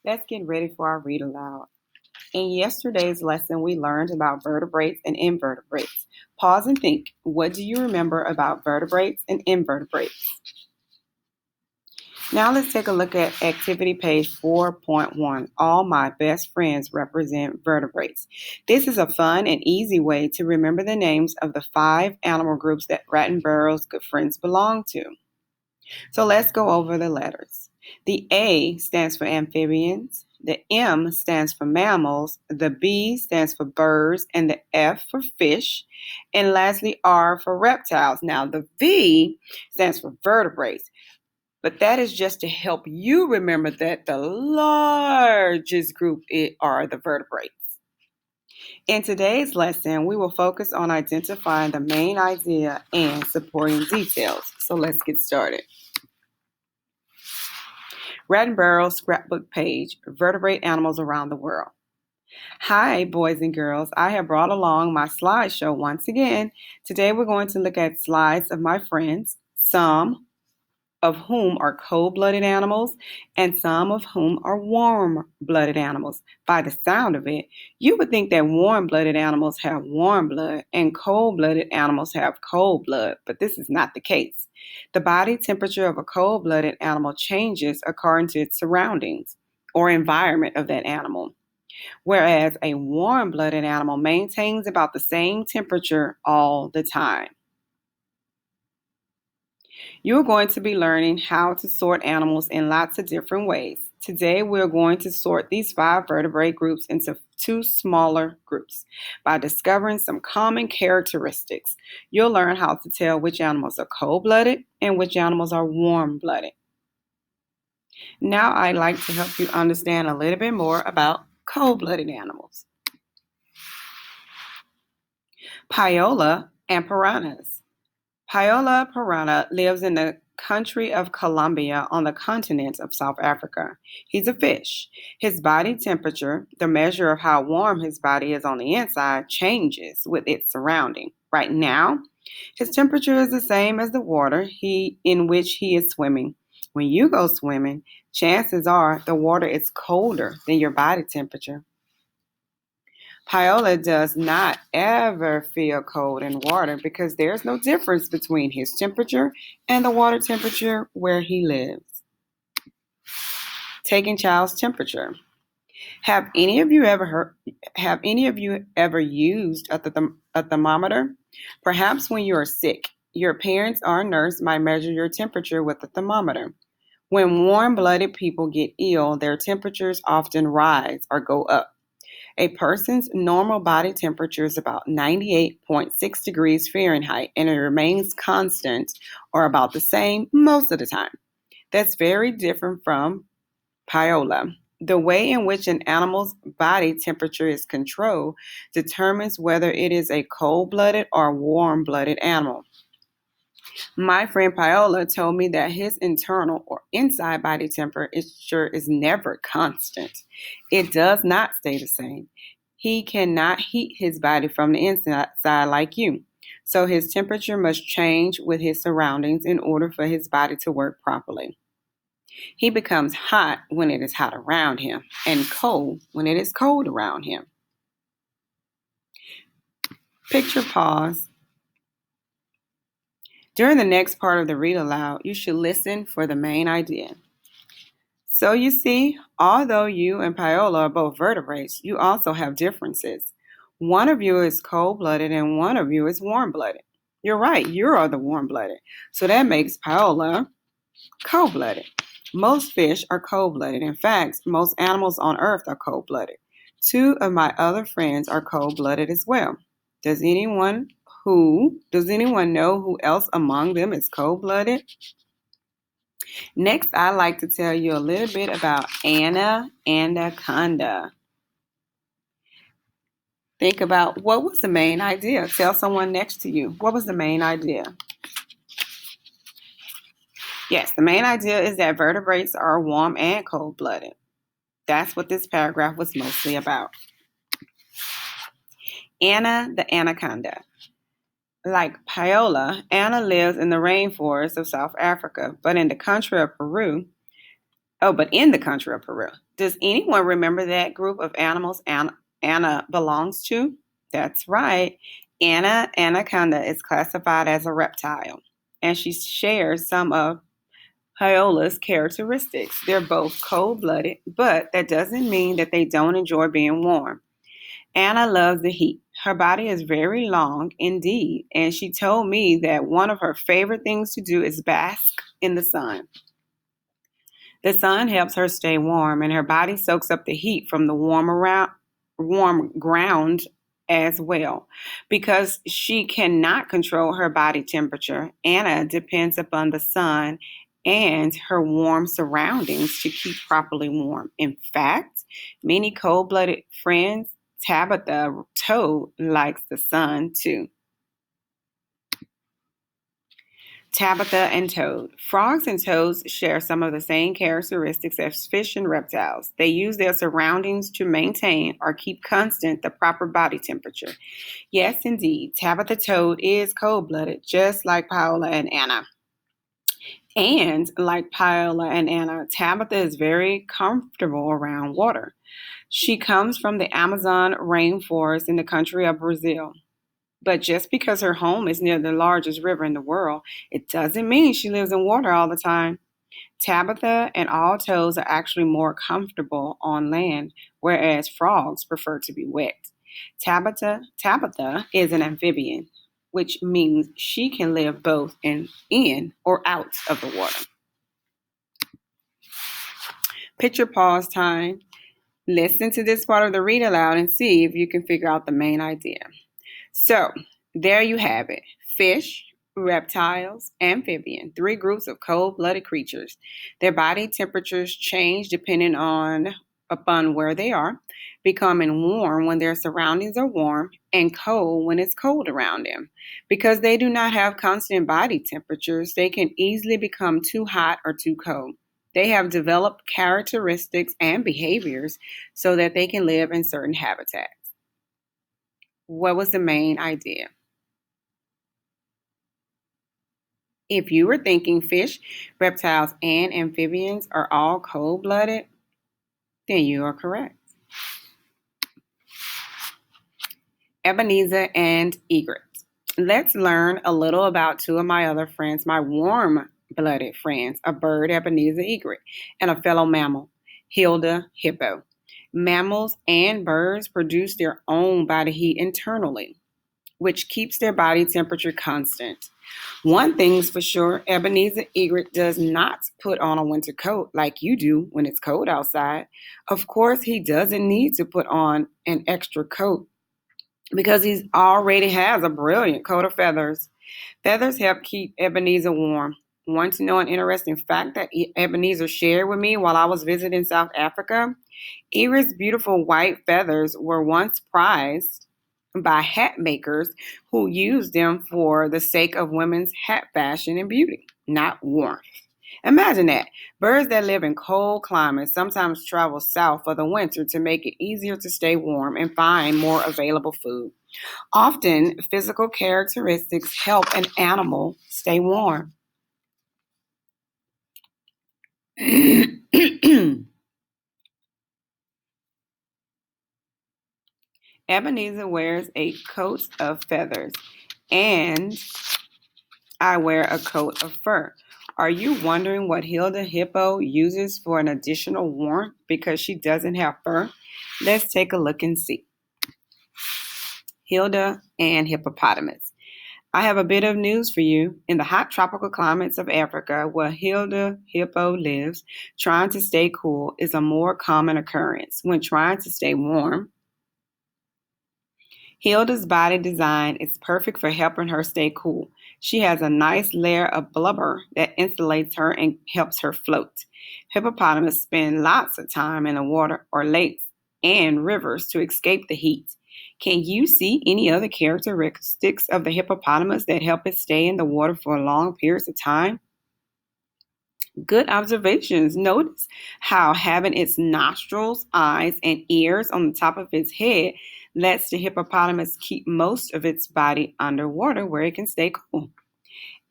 Let's get ready for our read aloud. In yesterday's lesson, we learned about vertebrates and invertebrates. Pause and think. What do you remember about vertebrates and invertebrates? Now let's take a look at activity page 4.1. All my best friends represent vertebrates. This is a fun and easy way to remember the names of the 5 animal groups that Rattenbarrow's good friends belong to. So let's go over the letters. The A stands for amphibians, the M stands for mammals, the B stands for birds, and the F for fish, and lastly R for reptiles. Now the V stands for vertebrates, but that is just to help you remember that the largest group are the vertebrates. In today's lesson, we will focus on identifying the main idea and supporting details. So let's get started. Rattenbarrow's scrapbook page, Vertebrate Animals Around the World. Hi, boys and girls. I have brought along my slideshow once again. Today we're going to look at slides of my friends, some of whom are cold-blooded animals and some of whom are warm-blooded animals. By the sound of it, you would think that warm-blooded animals have warm blood and cold-blooded animals have cold blood, but this is not the case. The body temperature of a cold-blooded animal changes according to its surroundings or environment of that animal, whereas a warm-blooded animal maintains about the same temperature all the time. You're going to be learning how to sort animals in lots of different ways. Today, we're going to sort these 5 vertebrate groups into 2 smaller groups. By discovering some common characteristics, you'll learn how to tell which animals are cold-blooded and which animals are warm-blooded. Now, I'd like to help you understand a little bit more about cold-blooded animals. Pio and Piranhas. Pio Piranha lives in the country of Colombia on the continent of South Africa. He's a fish. His body temperature, the measure of how warm his body is on the inside, changes with its surrounding. Right now, his temperature is the same as the water in which he is swimming. When you go swimming, chances are the water is colder than your body temperature. Pio does not ever feel cold in water because there's no difference between his temperature and the water temperature where he lives. Taking child's temperature. Have any of you ever used a thermometer? Perhaps when you are sick, your parents or a nurse might measure your temperature with a thermometer. When warm-blooded people get ill, their temperatures often rise or go up. A person's normal body temperature is about 98.6 degrees Fahrenheit, and it remains constant or about the same most of the time. That's very different from Pio. The way in which an animal's body temperature is controlled determines whether it is a cold-blooded or warm-blooded animal. My friend Pio told me that his internal or inside body temperature is never constant. It does not stay the same. He cannot heat his body from the inside like you. So his temperature must change with his surroundings in order for his body to work properly. He becomes hot when it is hot around him and cold when it is cold around him. Picture pause. During the next part of the read aloud, you should listen for the main idea. So you see, although you and Pio are both vertebrates, you also have differences. One of you is cold-blooded and one of you is warm-blooded. You're right, you are the warm-blooded. So that makes Pio cold-blooded. Most fish are cold-blooded. In fact, most animals on Earth are cold-blooded. 2 of my other friends are cold-blooded as well. Does anyone know who else among them is cold-blooded? Next, I'd like to tell you a little bit about Anaconda. Think about what was the main idea. Tell someone next to you, what was the main idea? Yes, the main idea is that vertebrates are warm and cold-blooded. That's what this paragraph was mostly about. Anna the anaconda. Like Pio, Anna lives in the rainforest of South Africa, but in the country of Peru, Does anyone remember that group of animals Anna belongs to? That's right. Anaconda is classified as a reptile, and she shares some of Hyola's characteristics. They're both cold-blooded, but that doesn't mean that they don't enjoy being warm. Anna loves the heat. Her body is very long indeed, and she told me that one of her favorite things to do is bask in the sun. The sun helps her stay warm, and her body soaks up the heat from the warm ground as well. Because she cannot control her body temperature, Anna depends upon the sun and her warm surroundings to keep properly warm. In fact, many cold-blooded friends, Tabitha the Toad likes the sun too. Tabitha and Toad. Frogs and toads share some of the same characteristics as fish and reptiles. They use their surroundings to maintain or keep constant the proper body temperature. Yes, indeed, Tabitha the Toad is cold-blooded, just like Paola and Anna. And like Paola and Anna, Tabitha is very comfortable around water. She comes from the Amazon rainforest in the country of Brazil. But just because her home is near the largest river in the world, it doesn't mean she lives in water all the time. Tabitha and all toads are actually more comfortable on land, whereas frogs prefer to be wet. Tabitha is an amphibian, which means she can live both in or out of the water. Picture pause time. Listen to this part of the read aloud and see if you can figure out the main idea. So, there you have it. Fish, reptiles, amphibian, 3 groups of cold-blooded creatures. Their body temperatures change depending upon where they are, becoming warm when their surroundings are warm and cold when it's cold around them. Because they do not have constant body temperatures, they can easily become too hot or too cold. They have developed characteristics and behaviors so that they can live in certain habitats. What was the main idea? If you were thinking fish, reptiles, and amphibians are all cold-blooded, then you are correct. Ebenezer and Egret. Let's learn a little about 2 of my other friends, my warm-blooded friends, a bird, Ebenezer Egret, and a fellow mammal, Hilda Hippo. Mammals and birds produce their own body heat internally, which keeps their body temperature constant. One thing's for sure, Ebenezer Egret does not put on a winter coat like you do when it's cold outside. Of course, he doesn't need to put on an extra coat because he already has a brilliant coat of feathers. Feathers help keep Ebenezer warm. Want to know an interesting fact that Ebenezer shared with me while I was visiting South Africa? Egret's beautiful white feathers were once prized by hat makers who used them for the sake of women's hat fashion and beauty, not warmth. Imagine that. Birds that live in cold climates sometimes travel south for the winter to make it easier to stay warm and find more available food. Often, physical characteristics help an animal stay warm. Ebenezer wears a coat of feathers, and I wear a coat of fur. Are you wondering what Hilda Hippo uses for an additional warmth because she doesn't have fur? Let's take a look and see. Hilda and hippopotamus. I have a bit of news for you. In the hot tropical climates of Africa, where Hilda Hippo lives, trying to stay cool is a more common occurrence. When trying to stay warm, Hilda's body design is perfect for helping her stay cool. She has a nice layer of blubber that insulates her and helps her float. Hippopotamus spend lots of time in the water or lakes and rivers to escape the heat. Can you see any other characteristics of the hippopotamus that help it stay in the water for long periods of time? Good observations. Notice how having its nostrils, eyes, and ears on the top of its head lets the hippopotamus keep most of its body underwater where it can stay cool.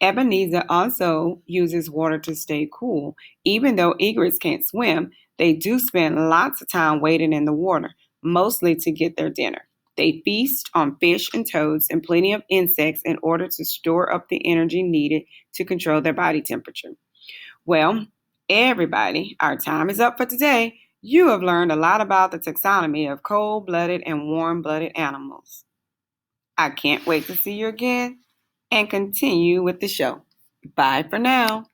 Ebenezer also uses water to stay cool. Even though egrets can't swim, They do spend lots of time wading in the water, mostly to get their dinner. They feast on fish and toads and plenty of insects in order to store up the energy needed to control their body temperature. Well, everybody, our time is up for today. You have learned a lot about the taxonomy of cold-blooded and warm-blooded animals. I can't wait to see you again and continue with the show. Bye for now.